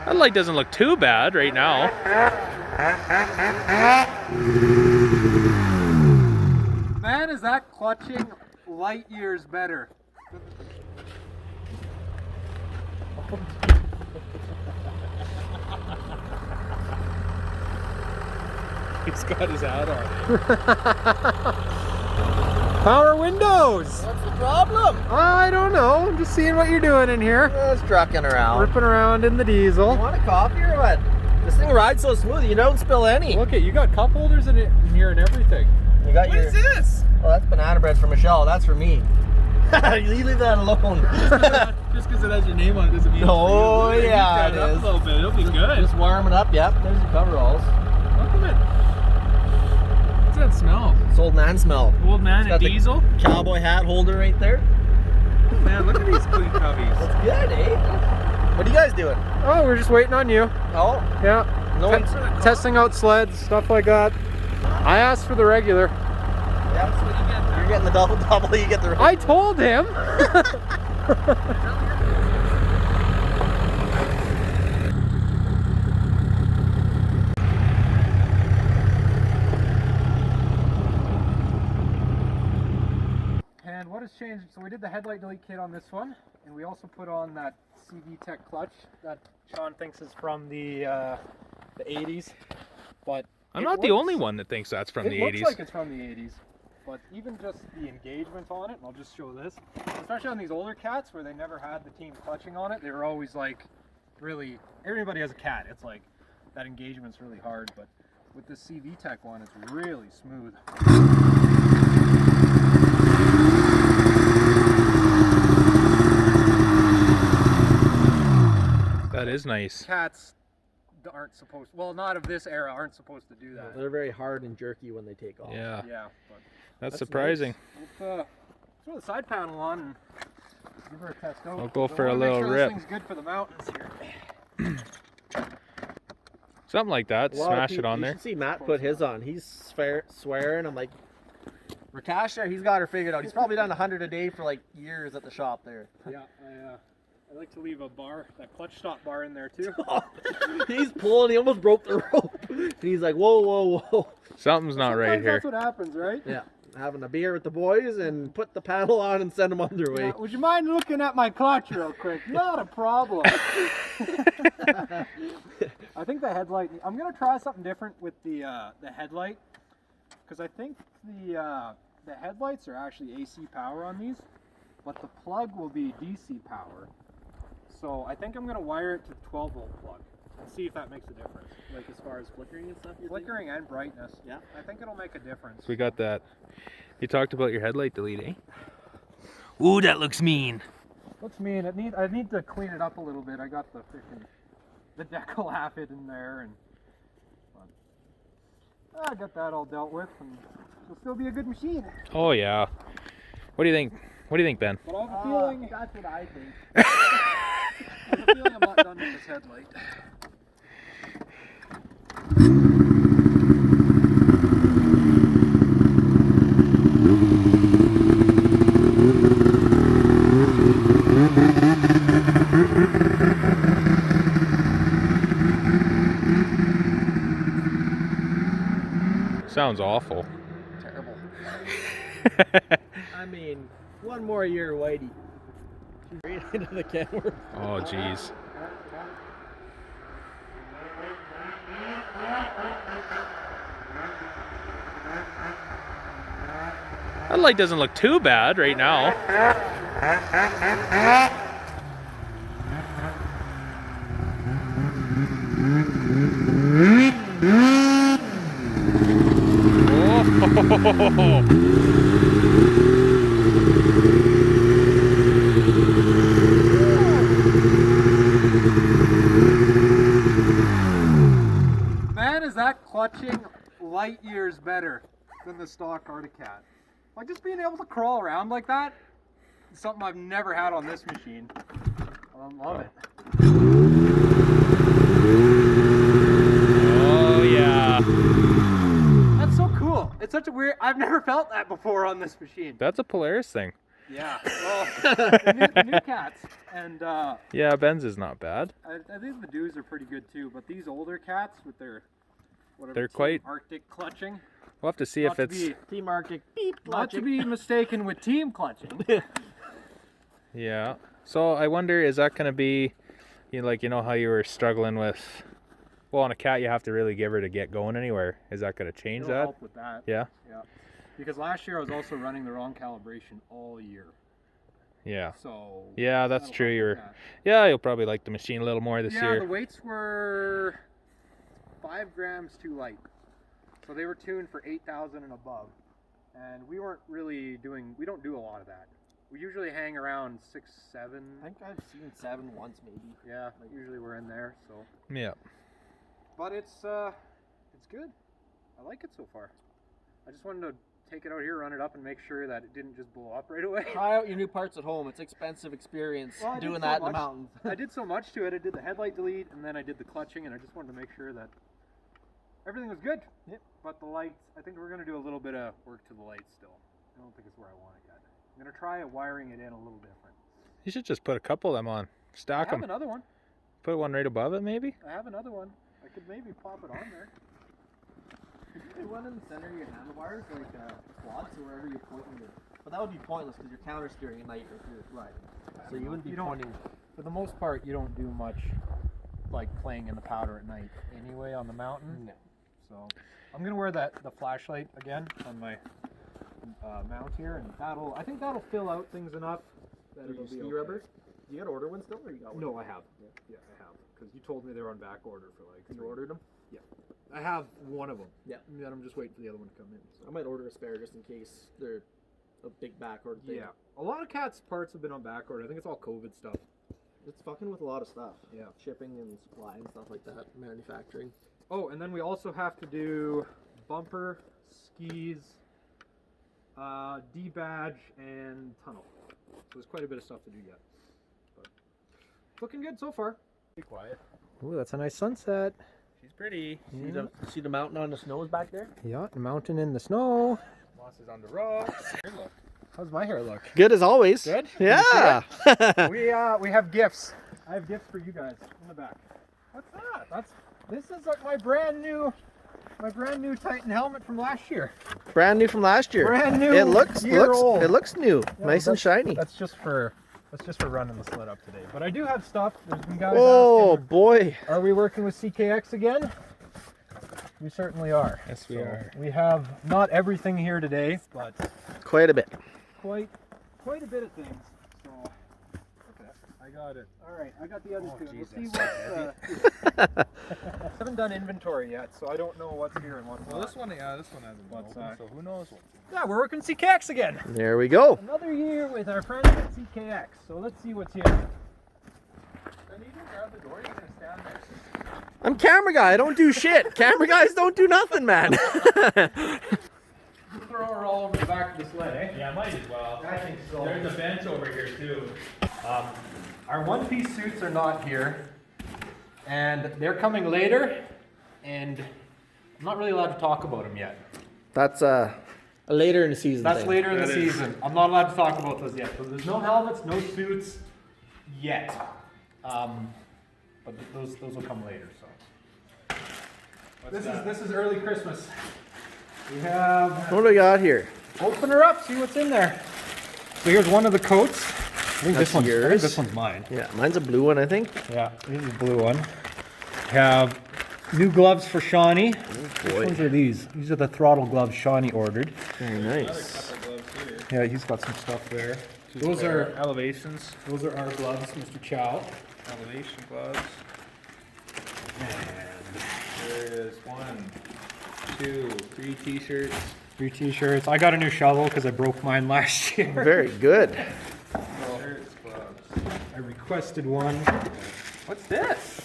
That light doesn't look too bad right now. Man, is that clutching light years better. He's got his hat on. Power windows! What's the problem? I don't know. I'm just seeing what you're doing in here. Just trucking around. Ripping around in the diesel. You want a coffee or what? This thing rides so smooth, you don't spill any. Look at you got cup holders in here and everything. You got What is this? Oh, that's banana bread for Michelle. That's for me. You leave that alone. Just because it has your name on it doesn't mean Oh, it's for you. yeah, Heat that it up is. a little bit. It'll be good. Just warm it up. Yep, there's your coveralls. Look at it. What's that smell? It's old man smell. Old man It's and got the diesel? Cowboy hat holder right there. Man, look at these clean cubbies. That's good, eh? What are you guys doing? Oh, we're just waiting on you. Oh, Yeah. no one's... Testing out sleds, stuff like that. I asked for the regular. Yeah, that's what you get. You're getting the double, you get the... I told him. And what has changed? So we did the headlight delete kit on this one, and we also put on that CV Tech clutch that Sean thinks is from the 80s. But I'm not the only one that thinks that's from the 80s. It looks like it's from the 80s, but even just the engagement on it, and I'll just show this, especially on these older cats where they never had the team clutching on it, they were always like, really, everybody has a cat, it's like, that engagement's really hard, but with this CV Tech one, it's really smooth. That is nice. Cats aren't supposed, well, not of this era, aren't supposed to do that. They're very hard and jerky when they take off. Yeah, Yeah, but that's surprising. nice. Let's throw the side panel on and give her a test out. I'll go for a I wanna make little sure rip. This thing's good for the mountains here. Something like that. A lot of Smash it people- on you there. should see Matt put his on. He's swearing. I'm like, Ratasha, he's got her figured out. He's probably done 100 a day for like years at the shop there. Yeah, I like to leave a bar, that clutch stop bar in there too. He's pulling. He almost broke the rope. And he's like, whoa, whoa, whoa. Something's not right Sometimes here. That's what happens, right? Yeah, having a beer with the boys and put the panel on and send them on their way. Yeah, would you mind looking at my clutch real quick? Not a problem. I think the headlight, I'm going to try something different with the headlight, because I think the headlights are actually AC power on these, but the plug will be DC power. So I think I'm going to wire it to 12 volt plug and see if that makes a difference. Like as far as flickering and stuff? Flickering and brightness. Yeah. I think it'll make a difference. We got that. You talked about your headlight delete, eh? Ooh, that looks mean. Looks mean. I need to clean it up a little bit. I got the decal half it in there, and I got that all dealt with, and it'll still be a good machine. Oh yeah. What do you think? What do you think, Ben? But I have a feeling That's what I think. I have a feeling I'm not done with this headlight. Sounds awful. Terrible. I mean, one more year, Whitey. She's right into the camera. Oh jeez. That light doesn't look too bad right now. Man, is that clutching light years better than the stock Arctic Cat. Like just being able to crawl around like that is something I've never had on this machine. I love it. Oh yeah. That's so cool. It's such a weird, I've never felt that before on this machine. That's a Polaris thing. Yeah. Well, the new cats, and Yeah, Ben's is not bad. I think the Dews are pretty good too. But these older cats with their whatever They're Team quite- Arctic clutching. We'll have to see Not if to it's... be, Team Arctic, beep, not to clutching. be mistaken with team clutching. Yeah. So I wonder, is that going to be, you know how you were struggling with, well, on a cat you have to really give her to get going anywhere. Is that going to change It'll that? help with that. Yeah. Yeah. Because last year I was also running the wrong calibration all year. Yeah. So Yeah, that's that'll true. help You with were, that. yeah, you'll probably like the machine a little more this Yeah, the year. weights were 5 grams too light. So they were tuned for 8,000 and above. And we weren't really doing, we don't do a lot of that. We usually hang around 6, 7. I think I've seen 7 once maybe. Yeah, usually we're in there. So, Yeah. but it's good. I like it so far. I just wanted to take it out here, run it up, and make sure that it didn't just blow up right away. Try out your new parts at home. It's expensive experience Well, I did doing so that in the much. mountains. I did so much to it. I did the headlight delete, and then I did the clutching, and I just wanted to make sure that everything was good. Yep. But the lights, I think we're going to do a little bit of work to the lights still. I don't think it's where I want it yet. I'm going to try wiring it in a little different. You should just put a couple of them on. Stack I have them. another one. Put one right above it, maybe? I have another one. I could maybe pop it on there. Could you do one in the center of your handlebars, like quads, or wherever you're pointing it? But that would be pointless because you're counter steering at night if you're riding. So you wouldn't be You don't- pointing. For the most part, you don't do much like playing in the powder at night anyway on the mountain. No. So I'm going to wear the flashlight again on my mount here, and I think that'll fill out things enough that it'll be ski okay. rubbers? Do you got to order one still, or you got one? No, I have. Yeah, I have. Because you told me they were on back order for like. You 3 ordered them? I have one of them. Yeah. And then I'm just waiting for the other one to come in. I might order a spare just in case they're a big back order thing. Yeah. A lot of cats' parts have been on back order. I think it's all COVID stuff. It's fucking with a lot of stuff. Yeah. Shipping and supply and stuff like that. Manufacturing. Oh, and then we also have to do bumper, skis, D-badge, and tunnel. So there's quite a bit of stuff to do yet. But looking good so far. Be quiet. Ooh, that's a nice sunset. She's pretty. See the mountain on the snows back there? Yeah, mountain in the snow. Moss is on the rocks. Here, look. How's my hair look? Good as always. Good? Yeah. We have gifts. I have gifts for you guys in the back. What's that? This is like my brand new Titan helmet from last year. Brand new from last year. Brand new. It looks old. it looks new. Yeah, Nice and shiny. That's just for running the sled up today. But I do have stuff. There's been guys Oh asking, boy. are we working with CKX again? We certainly are. Yes, we are. We have not everything here today, but Quite a bit. quite a bit of things. So okay, I got it. All right, I got the other two. We'll see what's. Haven't done inventory yet, so I don't know what's here and what's Well, not. this one hasn't been What's open, that? so who knows what's Yeah, we're working CKX again. There we go. Another year with our friends at CKX. So let's see what's here. And you can grab the door. You're gonna stand there. I'm camera guy. I don't do shit. Camera guys don't do nothing, man. Throw her all over the back of the sled, eh? Yeah, might as well. I think so. There's a bench over here too. Our one-piece suits are not here, and they're coming later, and I'm not really allowed to talk about them yet. That's later in the season. That's thing. later in the That is. season. I'm not allowed to talk about those yet. So there's no helmets, no suits yet. But those will come later. So this is early Christmas. We have What do we got here? open her up, see what's in there. So here's one of the coats. I think That's I think yours? this one's mine. Yeah, mine's a blue one, I think. Yeah, this is the blue one. Have new gloves for Shawnee. Which Boy, ones are these? These are the Throttle gloves Shawnee ordered. very nice. Yeah, he's got some stuff there. Those are elevations. Those are our gloves, Mr. Chow. Elevation gloves. And there is 1, 2, 3 t-shirts. 3 t-shirts. I got a new shovel because I broke mine last year. Very good. Shirts, gloves. I requested one. What's this?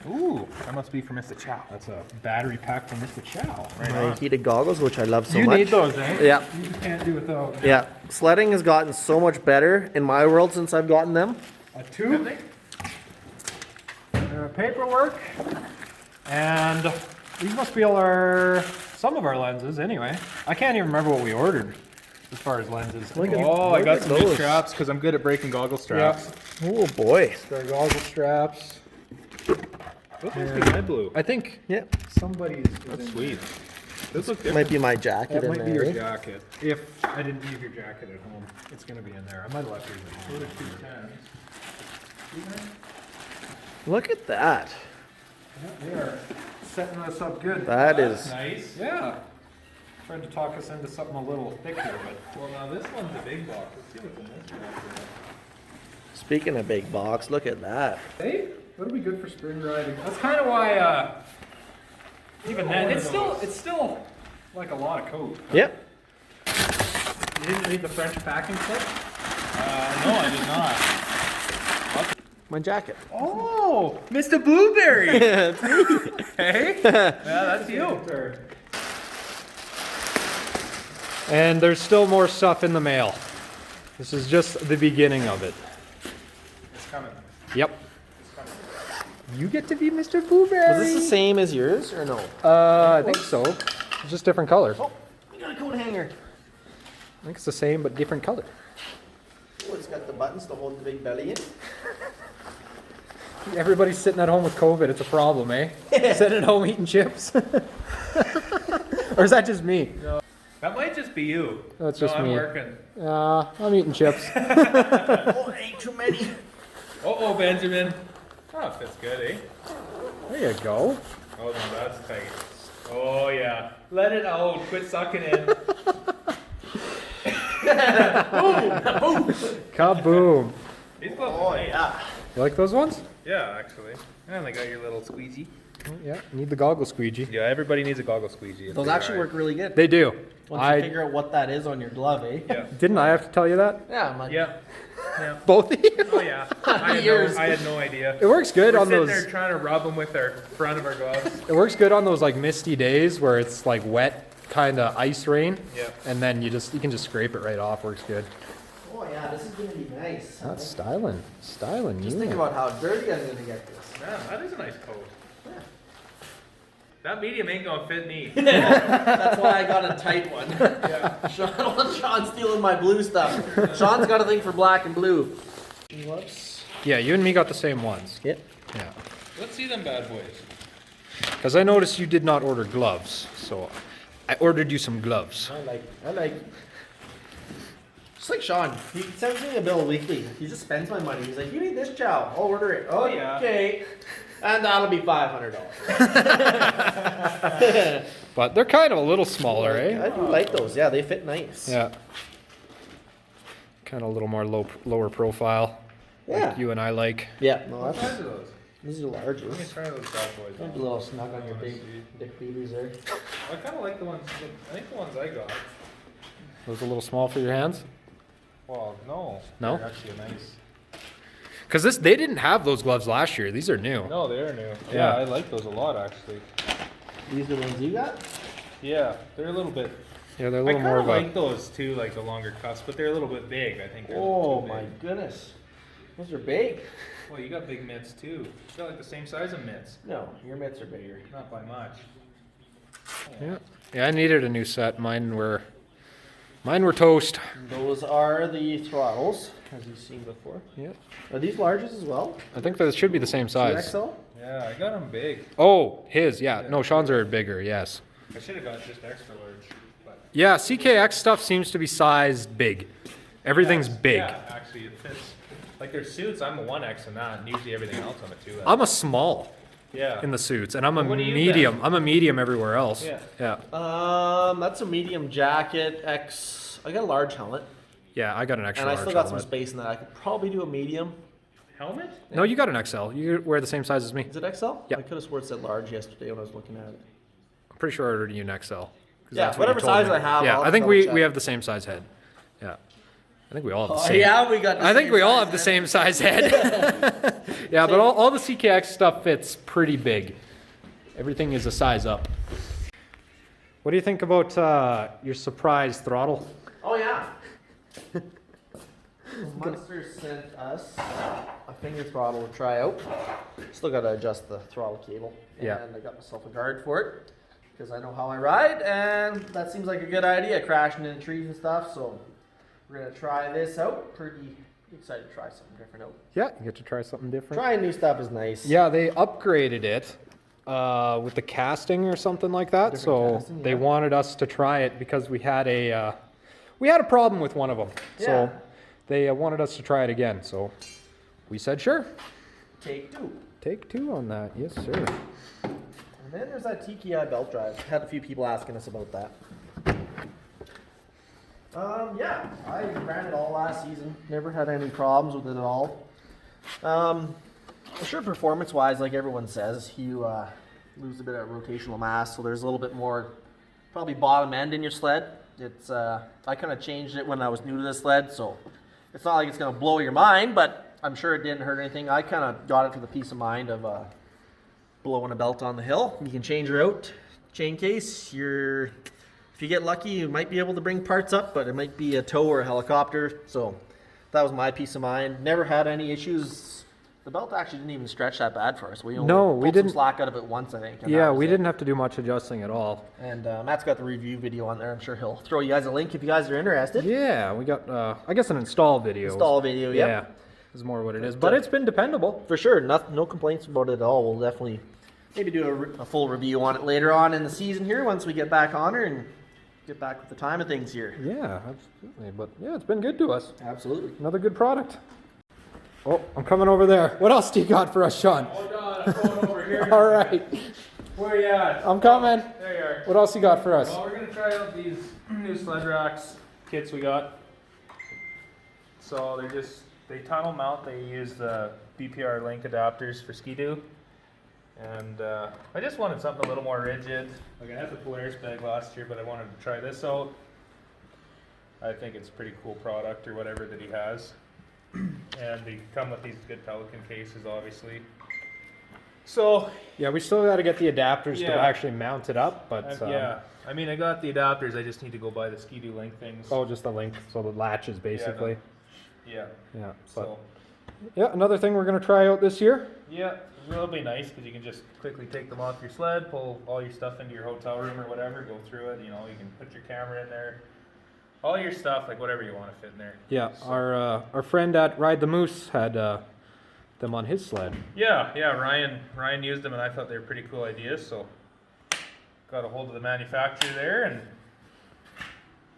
Ooh, that must be for Mr. Chow. That's a battery pack from Mr. Chow. My heated goggles, which I love so you much. need those, eh? Yeah. You just can't do without. Yeah, sledding has gotten so much better in my world since I've gotten them. A tube. Paperwork. And these must be some of our lenses anyway. I can't even remember what we ordered. as far as lenses. Look at- I look got at some new those. straps because I'm good at breaking goggle straps. Oh boy. Our goggle straps. Those must be my blue. I think Yep. somebody's. That's sweet. Those look different. Might be my jacket That in might there. be your eh? jacket. If I didn't leave your jacket at home, it's gonna be in there. I might have left yours at home. Look at that. They are setting us up good. That is. Nice. Yeah. Tried to talk us into something a little thicker, but Well, now this one's a big box. Let's see what's in this one. Speaking of big box, look at that. hey, that'll be good for spring riding. That's kind of why, Even then, it's still like a lot of coat. Yep. You didn't read the French packing slip? no, I did not. My jacket. Oh, Mr. Blueberry. Hey? Yeah, that's you. And there's still more stuff in the mail. This is just the beginning of it. It's coming. Yep. You get to be Mr. Blueberry. Was this the same as yours or no? I think so. It's just different color. Oh, we got a coat hanger. I think it's the same but different color. Oh, it's got the buttons to hold the big belly in. Everybody's sitting at home with COVID. It's a problem, eh? Sitting at home eating chips. Or is that just me? That might just be you. That's just I'm me. working. I'm eating chips. Oh, ain't too many. Oh, Benjamin. Oh, it fits good, eh? There you go. Oh, no, that's tight. Oh, yeah. Let it out. Quit sucking in. Kaboom. These look Oh, nice. yeah. You like those ones? Yeah, actually. And they got your little squeegee. Oh, yeah. Need the goggle squeegee. Yeah, everybody needs a goggle squeegee. Those actually work really good. They do. Once you figure out what that is on your glove, eh? Yeah. Didn't I have to tell you that? Yeah, I'm like, Yeah. Yeah. Both of you? Oh, yeah. I Years. had no idea. It works good We're on sitting those. there trying to rub them with our front of our gloves. It works good on those like misty days where it's like wet, kind of ice rain. Yeah. And then you can just scrape it right off. Works good. oh yeah, this is gonna be nice. That's styling. Styling. Just yeah. think about how dirty I'm gonna get this. Yeah, that is a nice coat. That medium ain't gonna fit me. That's why I got a tight one. Yeah. I don't want Sean stealing my blue stuff. Sean's got a thing for black and blue. Whoops. Yeah, you and me got the same ones. Yep. Yeah. Let's see them bad boys. Because I noticed you did not order gloves, so I ordered you some gloves. I like. Just like Sean, he sends me a bill weekly. He just spends my money. He's like, you need this chow. I'll order it. Oh, yeah. Okay. And that'll be $500. But they're kind of a little smaller, I eh? do like those. Yeah, they fit nice. Yeah. Kind of a little more lower profile. Yeah. Like you and I like. Yeah. No, What that's, size are those? these are large. Let me try those bad boys. Don't be a little snug on your big dick beaters there. I kind of like the ones. I think the ones I got. Those a little small for your hands? Well, no. No? They're actually nice. Because they didn't have those gloves last year. These are new. No, they are new. Yeah. Yeah, I like those a lot actually. These are the ones you got? Yeah, they're a little bit. Yeah, they're a I little kind more of of a. like those too, like the longer cuts, but they're a little bit big. I think they're Oh too my big. goodness. Those are big. Well, you got big mitts too. You got like the same size of mitts, No, your mitts are bigger. not by much. Yeah. Yeah, I needed a new set. Mine were toast. Those are the throttles, as you've seen before. Yeah. Are these larges as well? I think those should be the same size. 2XL? Yeah, I got them big. Oh, his, yeah. No, Sean's are bigger, yes. I should have got just extra large. But Yeah, CKX stuff seems to be sized big. Everything's big. Yeah, actually, it fits. Like their suits, I'm a 1X in that, and usually everything else I'm a 2X. I'm a small Yeah. in the suits, and I'm a What are you medium. then? I'm a medium everywhere else. Yeah. Yeah. That's a medium jacket, X. I got a large helmet, Yeah, I got an extra and I large still got some helmet. space in that. I could probably do a medium. Helmet? No, you got an XL. You wear the same size as me. Is it XL? Yeah. I could have sworn it said large yesterday when I was looking at it. I'm pretty sure I ordered you an XL. 'Cause Yeah, that's what you whatever told size me. I have, Yeah, I'll I think double we check. have the same size head. Yeah. I think we all have the Oh same. yeah, we got. The I think same we all size have the then. same size head. Yeah, but all the CKX stuff fits pretty big. Everything is a size up. What do you think about your surprise throttle? Oh yeah. Munster sent us a finger throttle to try out. Still got to adjust the throttle cable. Yeah. And I got myself a guard for it. because I know how I ride, and that seems like a good idea, crashing into trees and stuff. So we're gonna try this out. Pretty excited to try something different out. Yeah, you get to try something different. Trying new stuff is nice. Yeah, they upgraded it with the casting or something like that. Different So casting, they yeah. wanted us to try it because we had a problem with one of them. Yeah. So they wanted us to try it again. So we said sure. Take two. Take two on that. Yes, sir. And then there's that TKI belt drive. Had a few people asking us about that. Yeah, I ran it all last season. Never had any problems with it at all. Sure, performance-wise, like everyone says, you lose a bit of rotational mass, so there's a little bit more, probably bottom end in your sled. It's I kind of changed it when I was new to this sled, so it's not like it's going to blow your mind, but I'm sure it didn't hurt anything. I kind of got it for the peace of mind of blowing a belt on the hill. You can change your out chain case. If you get lucky, you might be able to bring parts up, but it might be a tow or a helicopter. So that was my peace of mind. Never had any issues. The belt actually didn't even stretch that bad for us. We only pulled some didn't. slack out of it once, I think. And Yeah, that was we it. didn't have to do much adjusting at all. And Matt's got the review video on there. I'm sure he'll throw you guys a link if you guys are interested. Yeah, we got I guess an install video. Install video, yep. Yeah, is more what it is. But it's been dependable. For sure, no complaints about it at all. We'll definitely maybe do a full review on it later on in the season here once we get back on her and get back with the time of things here. Yeah, absolutely. But yeah, it's been good to us. Absolutely. Another good product. Oh, I'm coming over there. What else do you got for us, Sean? Hold on, I'm going over here. All right, Where you at? I'm coming. There you are. What else you got for us? Well, we're gonna try out these new Sled Rax kits we got. So they tunnel mount. They use the BPR link adapters for skidoo. And I just wanted something a little more rigid. Like I had the Polaris bag last year, but I wanted to try this out. I think it's a pretty cool product or whatever that he has. And they come with these good Pelican cases, obviously. So Yeah, we still got to get the adapters to Yeah. actually mount it up, but yeah, I mean I got the adapters. I just need to go buy the skidoo link things. oh, just the link, so the latches basically. Yeah. Yeah, but So yeah, another thing we're gonna try out this year. yeah, it'll be nice because you can just quickly take them off your sled, pull all your stuff into your hotel room or whatever, go through it. You know, you can put your camera in there, all your stuff, like whatever you want to fit in there. Yeah, So- our friend at Ride the Moose had them on his sled. Yeah, Ryan used them, and I thought they were pretty cool ideas. So got a hold of the manufacturer there, and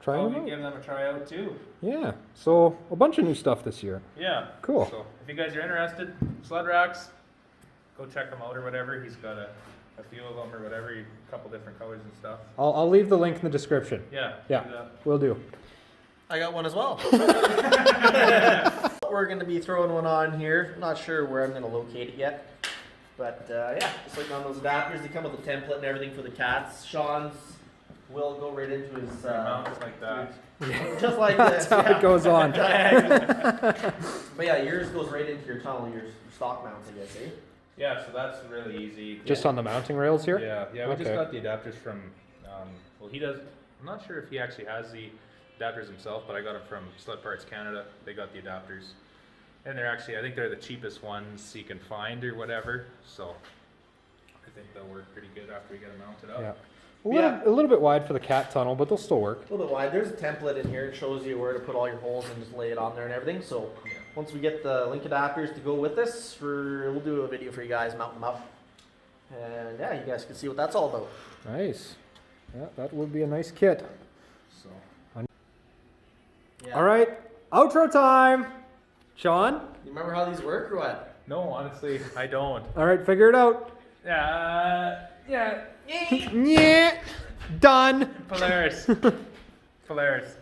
Try I'll them be out. giving them a try out too. Yeah, so a bunch of new stuff this year. Yeah. Cool. So if you guys are interested, Sled Rax, go check them out or whatever. He's got a few of them or whatever, a couple different colors and stuff. I'll leave the link in the description. Yeah. Yeah, do that. will do. I got one as well. We're going to be throwing one on here. Not sure where I'm going to locate it yet. But yeah, just like on those adapters, they come with a template and everything for the cats. Sean's will go right into his... Mounts like that. just like That's this. how yeah. it goes on. But yeah, yours goes right into your tunnel, your stock mounts, I guess, eh? Yeah, so that's really easy. Just on the mounting rails here? Yeah, we just Okay. got the adapters from, well, he does, I'm not sure if he actually has the adapters himself, but I got them from Sled Parts Canada. They got the adapters. And they're actually, I think they're the cheapest ones you can find or whatever. So I think they'll work pretty good after we get them mounted up. Yeah. Yeah. A little bit wide for the cat tunnel, but they'll still work. A little bit wide. There's a template in here. It shows you where to put all your holes and just lay it on there and everything. So Yeah. once we get the link adapters to go with this, we'll do a video for you guys, mount them up. And yeah, you guys can see what that's all about. Nice. Yeah, that would be a nice kit. So Yeah. All right, outro time. Sean? You remember how these work or what? no, honestly, I don't. All right, figure it out. Yeah. Yeah. Done. Polaris. Polaris.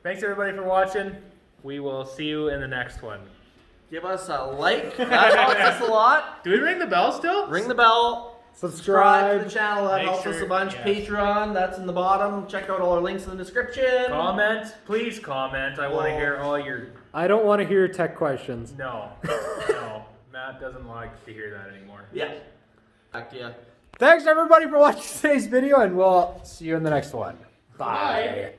Thanks everybody for watching. We will see you in the next one. Give us a like. That helps us a lot. Do we ring the bell still? Ring the bell. Subscribe to the Subscribe. channel. That Make helps us sure- a bunch. yeah. Patreon. That's in the bottom. Check out all our links in the description. Comment. Please comment. I want to Whoa. hear all your... I don't want to hear tech questions. No. No. Matt doesn't like to hear that anymore. Yeah. Back to you. Thanks everybody for watching today's video, and we'll see you in the next one. Bye.